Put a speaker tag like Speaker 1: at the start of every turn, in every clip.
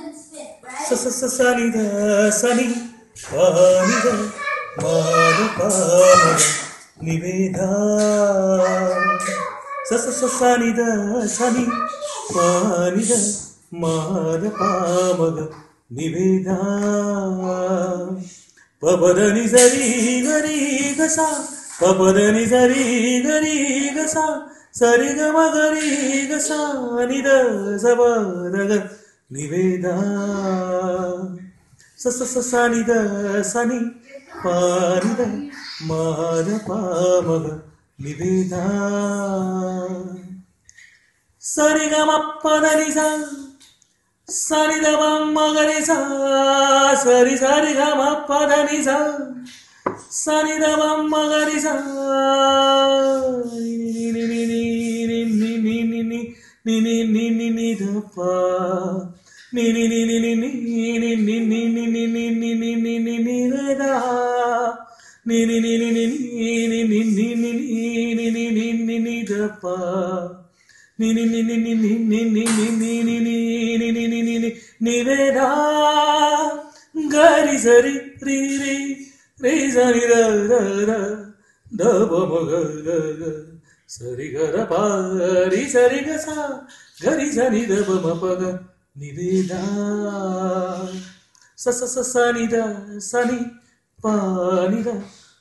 Speaker 1: స స స సని ద సని పాని ద మాద పామగ నివేద స స స సని ద సని పాని ద మాద పామగ నివేద పపదని సరి గరి గస పపదని సరి గరి గస సరి గ మగరి గస నిద సబరగ నివేద స స స సని ద సని పాని ద మాద పామగ నివేద సరి గ మప్పదని స సరి ద మగరి స సరి సరి గ మప్పదని స సరి ద మగరి స ని ని ని ని ని ద ప ని ని ని ని ని ని ని ని ని ని ని ని ని ని ని ని ని రే ద ని ని ని ని ని ని ని ని ని ని ని ని ని ని ని ద ప ని ని ని ని ని ని ని ని ని ని ని ని ని ని ని ని ని ని రే ద గరి సరి రి రి రి సరి ర ర ర ద ప మ గ గ గ సరి గ ర ప రి సరి గ స గరి సని ద ప మ ప గ నివేద స స స సని ద సని పాని ద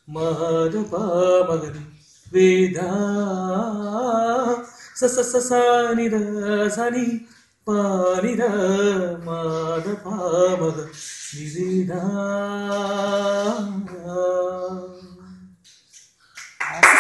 Speaker 1: మాద పామగ నివేద స స స సని ద సని పాని ద మాద పామగ నివేద